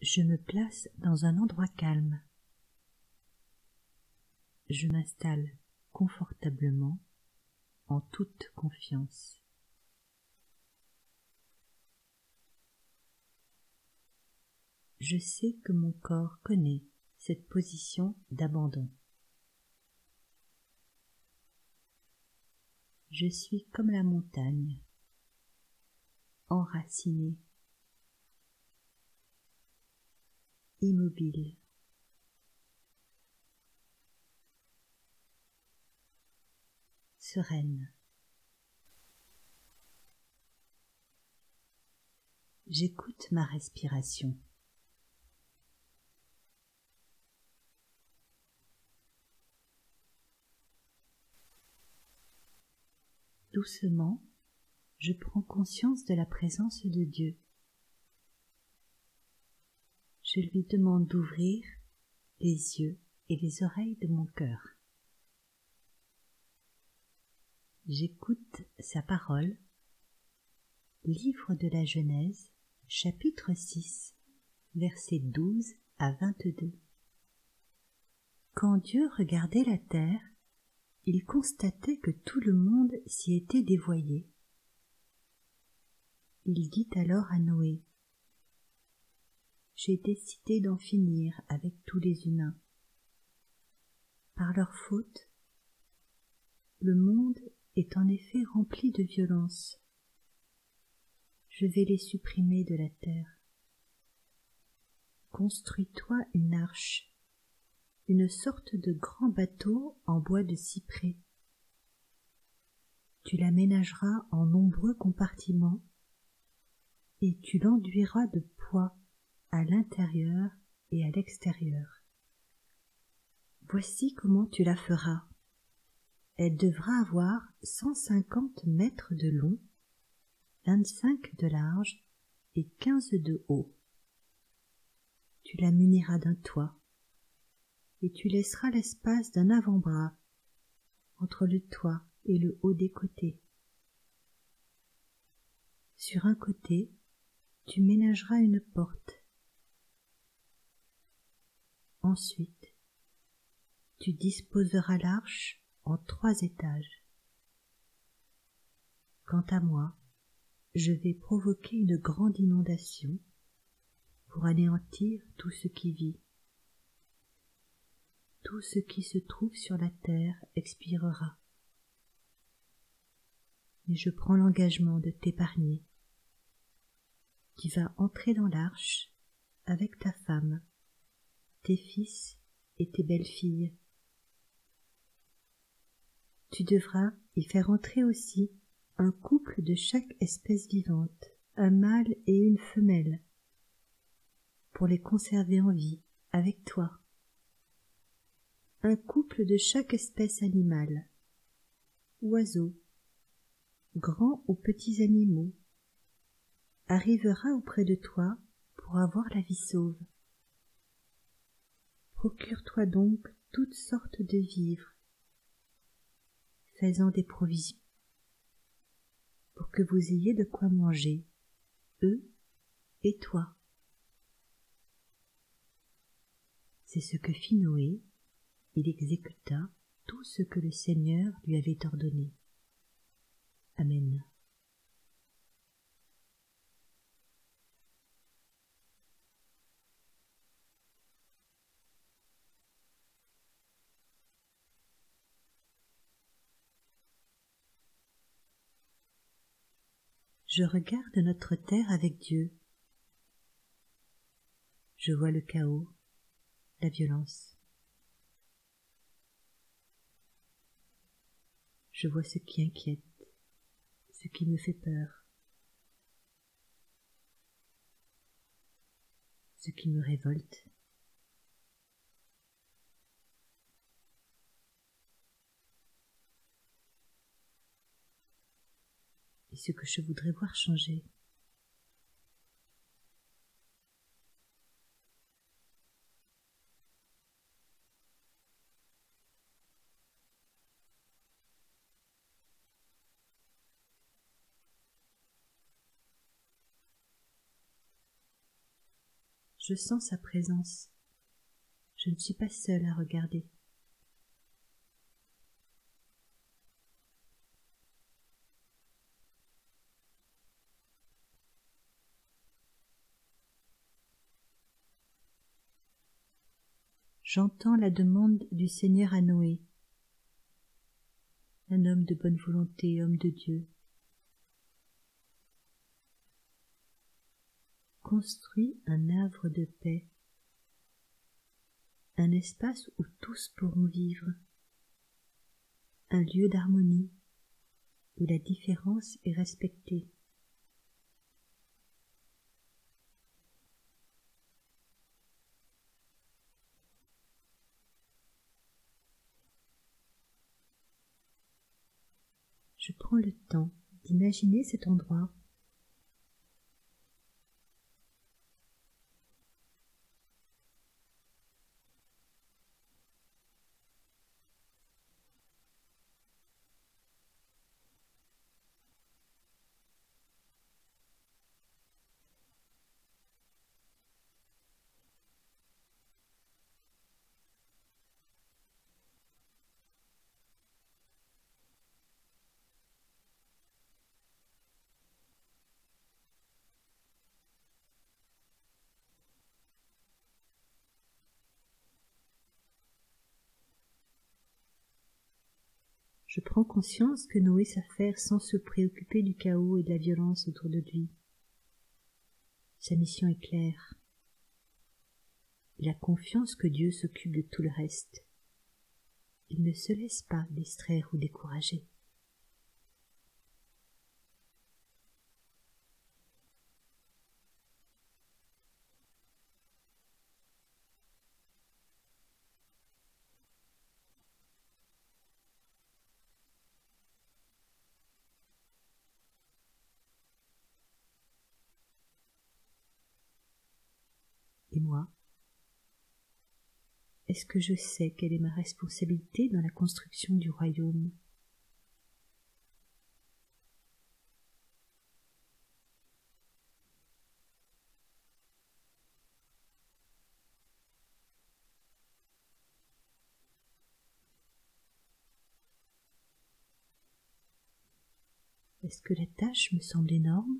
Je me place dans un endroit calme. Je m'installe confortablement, en toute confiance. Je sais que mon corps connaît cette position d'abandon. Je suis comme la montagne, enracinée, immobile. Sereine. J'écoute ma respiration. Doucement, je prends conscience de la présence de Dieu. Je lui demande d'ouvrir les yeux et les oreilles de mon cœur. J'écoute sa parole. Livre de la Genèse, chapitre 6, versets 12 à 22. Quand Dieu regardait la terre, il constatait que tout le monde s'y était dévoyé. Il dit alors à Noé: « J'ai décidé d'en finir avec tous les humains. Par leur faute, le monde est en effet rempli de violence. Je vais les supprimer de la terre. Construis-toi une arche, une sorte de grand bateau en bois de cyprès. Tu l'aménageras en nombreux compartiments et tu l'enduiras de pois à l'intérieur et à l'extérieur. Voici comment tu la feras. Elle devra avoir 150 mètres de long, 25 de large et 15 de haut. Tu la muniras d'un toit et tu laisseras l'espace d'un avant-bras entre le toit et le haut des côtés. Sur un côté, tu ménageras une porte. Ensuite, tu disposeras l'arche en 3 étages. Quant à moi, je vais provoquer une grande inondation pour anéantir tout ce qui vit. Tout ce qui se trouve sur la terre expirera. Mais je prends l'engagement de t'épargner. Tu vas entrer dans l'arche avec ta femme, tes fils et tes belles-filles. Tu devras y faire entrer aussi un couple de chaque espèce vivante, un mâle et une femelle, pour les conserver en vie avec toi. Un couple de chaque espèce animale, oiseaux, grands ou petits animaux, arrivera auprès de toi pour avoir la vie sauve. Procure-toi donc toutes sortes de vivres, fais-en des provisions, pour que vous ayez de quoi manger, eux et toi. C'est ce que fit Noé. Il exécuta tout ce que le Seigneur lui avait ordonné. Amen. Je regarde notre terre avec Dieu. Je vois le chaos, la violence. Je vois ce qui inquiète, ce qui me fait peur, ce qui me révolte. Et ce que je voudrais voir changer. je sens sa présence. Je ne suis pas seule à regarder. J'entends la demande du Seigneur à Noé, un homme de bonne volonté, homme de Dieu. Construis un havre de paix, un espace où tous pourront vivre, un lieu d'harmonie où la différence est respectée. Je prends le temps d'imaginer cet endroit. Je prends conscience que Noé sait faire sans se préoccuper du chaos et de la violence autour de lui. Sa mission est claire. Il a confiance que Dieu s'occupe de tout le reste. Il ne se laisse pas distraire ou décourager. Et moi, est-ce que je sais quelle est ma responsabilité dans la construction du royaume ? Est-ce que la tâche me semble énorme ?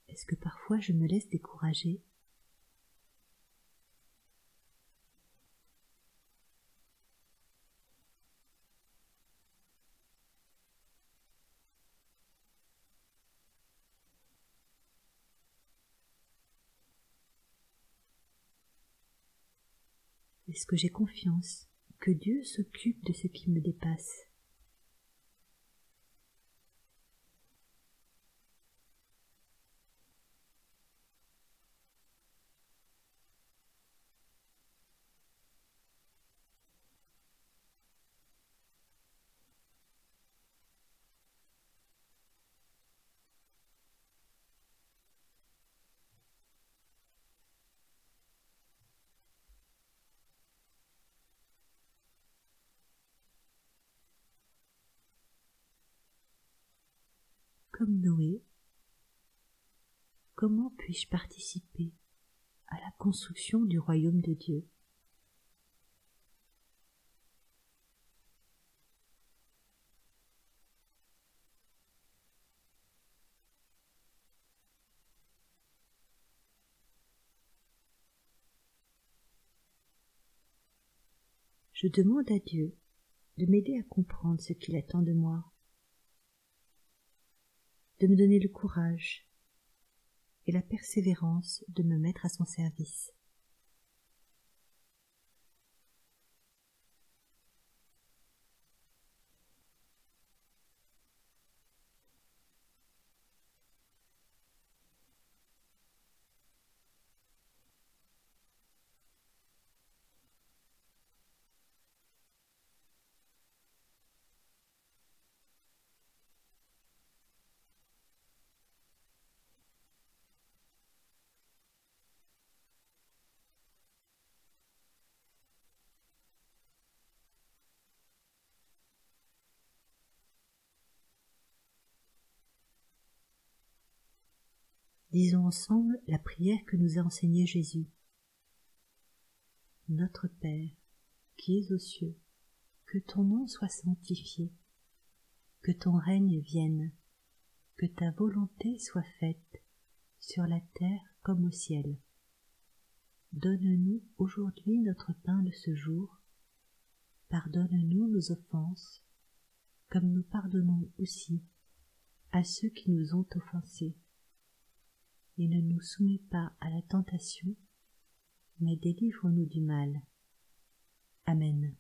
Est-ce que parfois je me laisse décourager ? Est-ce que j'ai confiance que Dieu s'occupe de ce qui me dépasse ? Comme Noé, comment puis-je participer à la construction du royaume de Dieu ? Je demande à Dieu de m'aider à comprendre ce qu'il attend de moi, de me donner le courage et la persévérance de me mettre à son service. Disons ensemble la prière que nous a enseignée Jésus. Notre Père, qui es aux cieux, que ton nom soit sanctifié, que ton règne vienne, que ta volonté soit faite, sur la terre comme au ciel. Donne-nous aujourd'hui notre pain de ce jour. Pardonne-nous nos offenses, comme nous pardonnons aussi à ceux qui nous ont offensés. Et ne nous soumets pas à la tentation, mais délivre-nous du mal. Amen.